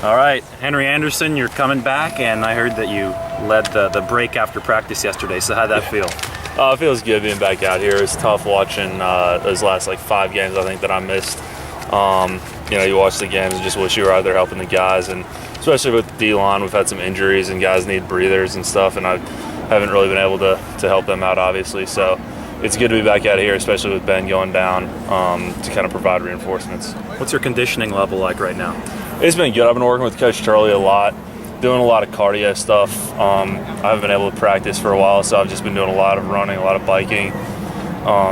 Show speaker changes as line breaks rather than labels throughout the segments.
All right, Henry Anderson, you're coming back, and I heard that you led the break after practice yesterday, so how'd that feel?
It feels good being back out here. It's tough watching those last 5 games I think that I missed. You watch the games and just wish you were out there helping the guys, and especially with D-line, we've had some injuries and guys need breathers and stuff, and I haven't really been able to help them out, obviously. So it's good to be back out here, especially with Ben going down, to kind of provide reinforcements.
What's your conditioning level like right now?
It's been good. I've been working with Coach Charlie a lot, doing a lot of cardio stuff. I haven't been able to practice for a while, so I've just been doing a lot of running, a lot of biking,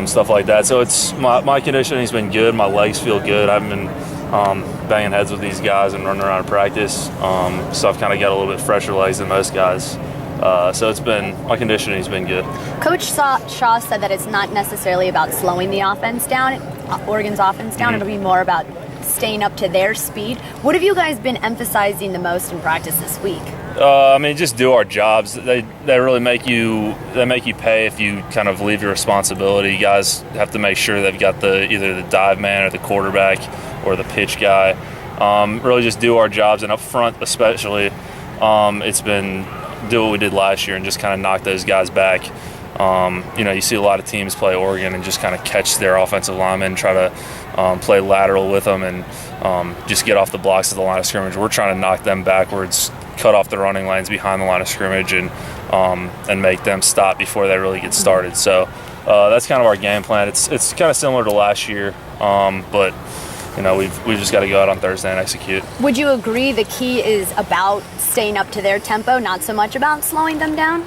stuff like that. So it's my conditioning's been good. My legs feel good. I haven't been banging heads with these guys and running around in practice. So I've kind of got a little bit fresher legs than most guys. So my conditioning's been good.
Coach Shaw said that it's not necessarily about slowing the offense down, Oregon's offense down. It'll be more about staying up to their speed. What have you guys been emphasizing the most in practice this week?
Just do our jobs. They really make you pay if you kind of leave your responsibility. You guys have to make sure they've got either the dive man or the quarterback or the pitch guy. Really just do our jobs, and up front especially, it's been do what we did last year and just kind of knock those guys back. You see a lot of teams play Oregon and just kind of catch their offensive linemen, try to play lateral with them and just get off the blocks at the line of scrimmage. We're trying to knock them backwards, cut off the running lanes behind the line of scrimmage, and make them stop before they really get started. So that's kind of our game plan. It's kind of similar to last year, but we've just got to go out on Thursday and execute.
Would you agree the key is about staying up to their tempo, not so much about slowing them down?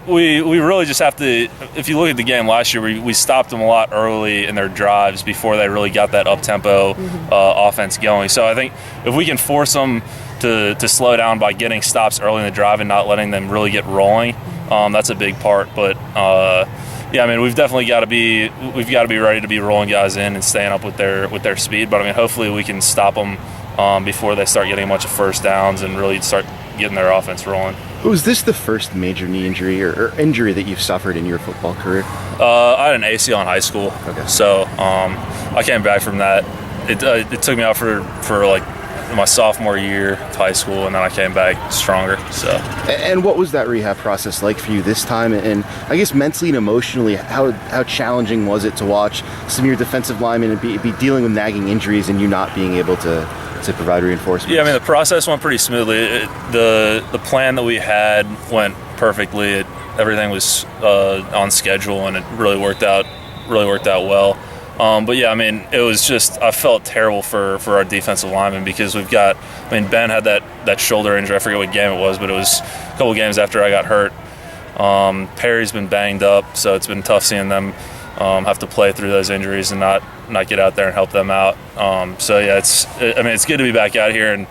We really just have to, if you look at the game last year, we stopped them a lot early in their drives before they really got that up-tempo offense going. So I think if we can force them to slow down by getting stops early in the drive and not letting them really get rolling, that's a big part. But we've definitely got to be ready to be rolling guys in and staying up with their speed. But hopefully we can stop them before they start getting a bunch of first downs and really start getting their offense rolling.
Was this the first major knee injury or injury that you've suffered in your football career?
I had an ACL in high school, so I came back from that. It took me out for my sophomore year of high school, and then I came back stronger. So.
And what was that rehab process like for you this time? And I guess mentally and emotionally, how challenging was it to watch some of your defensive linemen and be dealing with nagging injuries and you not being able to provide reinforcements?
Yeah, the process went pretty smoothly. The plan that we had went perfectly. Everything was on schedule, and it really worked out well. It was just, I felt terrible for our defensive linemen because Ben had that shoulder injury. I forget what game it was, but it was a couple games after I got hurt. Perry's been banged up, so it's been tough seeing them have to play through those injuries and not get out there and help them out. It's good to be back out here and,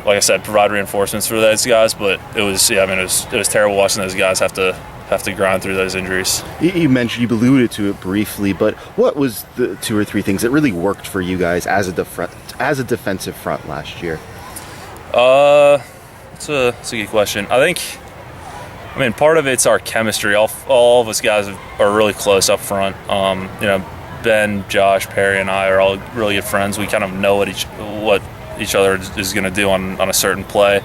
like I said, provide reinforcements for those guys. But it was terrible watching those guys have to grind through those injuries.
You alluded to it briefly, but what was the 2 or 3 things that really worked for you guys as a defensive front last year?
It's a good question. I think. Part of it's our chemistry. All of us guys are really close up front. Ben, Josh, Perry, and I are all really good friends. We kind of know what each other is going to do on a certain play.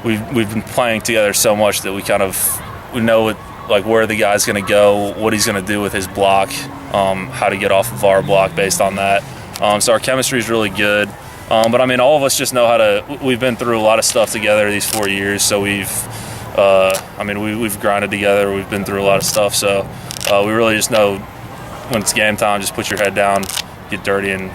We've been playing together so much that we know where the guy's going to go, what he's going to do with his block, how to get off of our block based on that. So our chemistry is really good. All of us just know we've been through a lot of stuff together these 4 years, so we've grinded together, we've been through a lot of stuff, so we really just know when it's game time, just put your head down, get dirty, and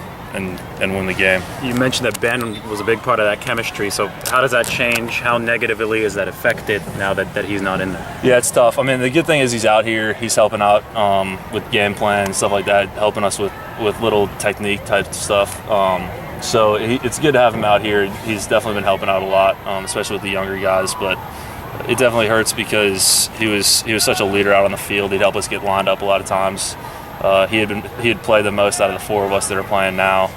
win the game.
You mentioned that Ben was a big part of that chemistry, so how does that change? How negatively is that affected now that he's not in there?
Yeah, it's tough. The good thing is he's out here, he's helping out with game plan and stuff like that, helping us with little technique type stuff. So it's good to have him out here. He's definitely been helping out a lot, especially with the younger guys. But it definitely hurts because he was such a leader out on the field. He'd help us get lined up a lot of times. He had played the most out of the 4 of us that are playing now.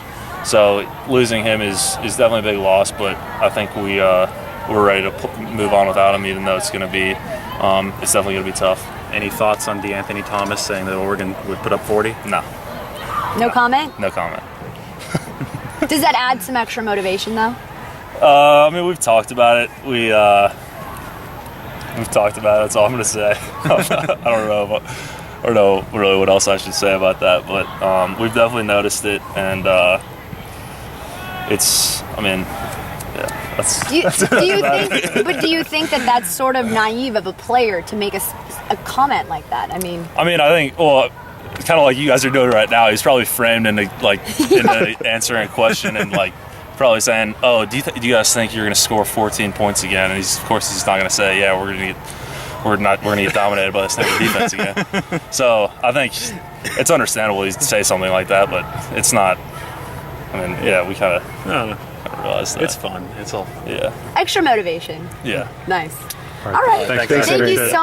So losing him is definitely a big loss. But I think we're ready to move on without him, even though it's definitely going to be tough.
Any thoughts on DeAnthony Thomas saying that Oregon would put up 40?
No.
No comment?
No comment.
Does that add some extra motivation, though?
I mean, we've talked about it. We've talked about it. That's all I'm gonna say. I don't know really what else I should say about that. But we've definitely noticed it, and it's. I mean, yeah.
Do you think that that's sort of naive of a player to make a comment like that? I think,
well, kind of like you guys are doing right now. He's probably framed into answering a question and like probably saying, "Oh, do you guys think you're going to score 14 points again?" And of course he's not going to say, "Yeah, we're going to get dominated by the Stanford defense again." So I think it's understandable to say something like that, but it's not. I mean, yeah, we kind of realize that
It's fun. It's all.
Yeah.
extra motivation.
Yeah.
Nice. All right.
Thanks,
Thanks,
Thank
Henry.
you so